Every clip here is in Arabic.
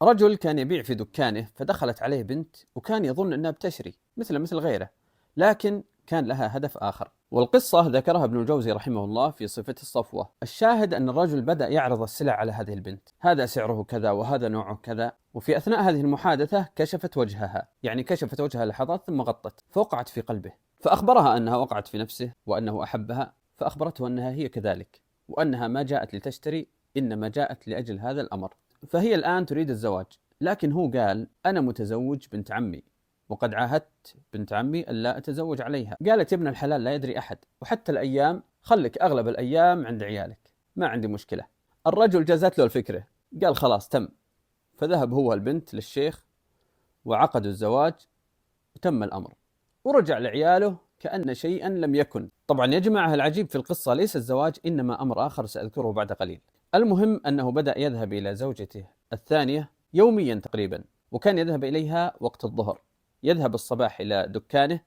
رجل كان يبيع في دكانه فدخلت عليه بنت وكان يظن أنها بتشري مثل غيره، لكن كان لها هدف آخر. والقصة ذكرها ابن الجوزي رحمه الله في صفة الصفوة. الشاهد أن الرجل بدأ يعرض السلع على هذه البنت، هذا سعره كذا وهذا نوعه كذا. وفي أثناء هذه المحادثة كشفت وجهها، يعني كشفت وجهها لحظات ثم غطت، فوقعت في قلبه، فأخبرها أنها وقعت في نفسه وأنه أحبها، فأخبرته أنها هي كذلك، وأنها ما جاءت لتشتري، إنما جاءت لأجل هذا الأمر. فهي الآن تريد الزواج، لكن هو قال أنا متزوج بنت عمي، وقد عاهدت بنت عمي ألا أتزوج عليها. قالت يا ابن الحلال لا يدري أحد، وحتى الأيام خلك أغلب الأيام عند عيالك، ما عندي مشكلة. الرجل جازت له الفكرة، قال خلاص تم. فذهب هو البنت للشيخ وعقدوا الزواج وتم الأمر، ورجع لعياله كأن شيئا لم يكن. طبعا يا جماعة العجيب في القصة ليس الزواج، إنما أمر آخر سأذكره بعد قليل. المهم أنه بدأ يذهب إلى زوجته الثانية يوميا تقريبا، وكان يذهب إليها وقت الظهر، يذهب الصباح إلى دكانه،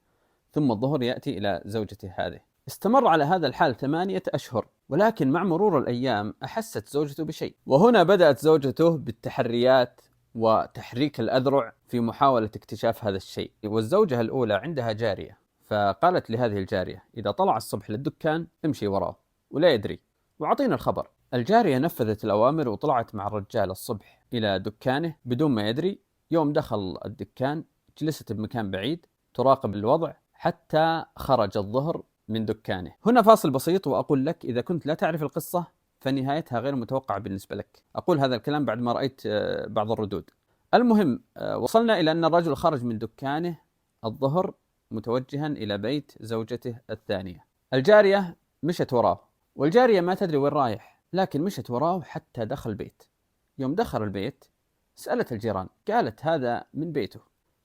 ثم الظهر يأتي إلى زوجته هذه. استمر على هذا الحال 8 أشهر، ولكن مع مرور الأيام أحست زوجته بشيء، وهنا بدأت زوجته بالتحريات وتحريك الأذرع في محاولة اكتشاف هذا الشيء. والزوجة الأولى عندها جارية، فقالت لهذه الجارية إذا طلع الصبح للدكان امشي وراه ولا يدري وعطينا الخبر. الجارية نفذت الأوامر وطلعت مع الرجال الصبح إلى دكانه بدون ما يدري. يوم دخل الدكان جلست بمكان بعيد تراقب الوضع حتى خرج الظهر من دكانه. هنا فاصل بسيط وأقول لك إذا كنت لا تعرف القصة فنهايتها غير متوقعة بالنسبة لك. أقول هذا الكلام بعد ما رأيت بعض الردود. المهم وصلنا إلى أن الرجل خرج من دكانه الظهر متوجها إلى بيت زوجته الثانية. الجارية مشت وراه، والجارية ما تدري وين رايح، لكن مشت وراه حتى دخل البيت. يوم دخل البيت سألت الجيران، قالت هذا من بيته.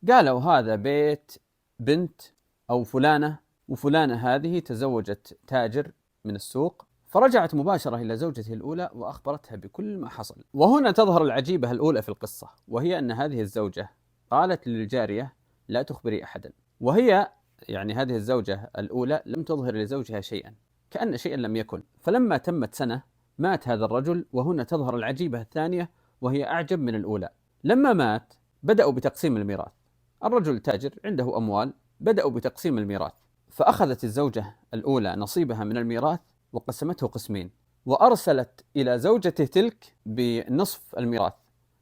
قالوا هذا بيت بنت أو فلانة، وفلانة هذه تزوجت تاجر من السوق. فرجعت مباشرة إلى زوجته الأولى وأخبرتها بكل ما حصل. وهنا تظهر العجيبة الأولى في القصة، وهي أن هذه الزوجة قالت للجارية لا تخبري أحدا، وهي يعني هذه الزوجة الأولى لم تظهر لزوجها شيئا، كأن شيئا لم يكن. فلما تمت سنة مات هذا الرجل، وهنا تظهر العجيبة الثانية وهي أعجب من الأولى. لما مات بدأوا بتقسيم الميراث. الرجل تاجر عنده أموال، بدأوا بتقسيم الميراث، فأخذت الزوجة الأولى نصيبها من الميراث وقسمته قسمين، وأرسلت إلى زوجته تلك بنصف الميراث،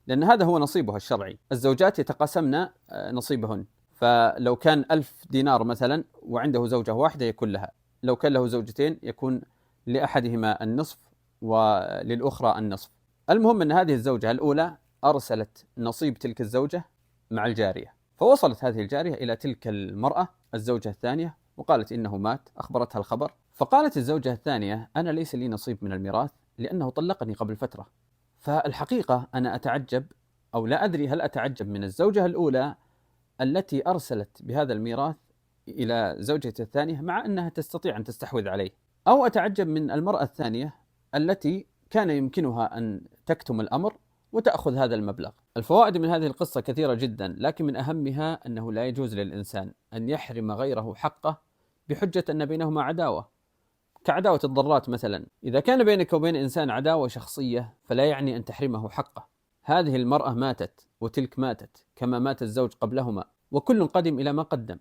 لأن هذا هو نصيبها الشرعي. الزوجات يتقاسمن نصيبهن، فلو كان 1000 دينار مثلا وعنده زوجة واحدة يكون لها، لو كان له زوجتين يكون لأحدهما النصف وللأخرى النصف. المهم أن هذه الزوجة الأولى أرسلت نصيب تلك الزوجة مع الجارية، فوصلت هذه الجارية إلى تلك المرأة الزوجة الثانية وقالت إنه مات، أخبرتها الخبر. فقالت الزوجة الثانية أنا ليس لي نصيب من الميراث لأنه طلقني قبل فترة. فالحقيقة أنا أتعجب، أو لا أدري هل أتعجب من الزوجة الأولى التي أرسلت بهذا الميراث إلى زوجته الثانية مع أنها تستطيع أن تستحوذ عليه، أو أتعجب من المرأة الثانية التي كان يمكنها أن تكتم الأمر وتأخذ هذا المبلغ. الفوائد من هذه القصة كثيرة جدا، لكن من أهمها أنه لا يجوز للإنسان أن يحرم غيره حقه بحجة أن بينهما عداوة، كعداوة الضرات مثلا. إذا كان بينك وبين إنسان عداوة شخصية فلا يعني أن تحرمه حقه. هذه المرأة ماتت وتلك ماتت كما مات الزوج قبلهما، وكل قدم إلى ما قدم.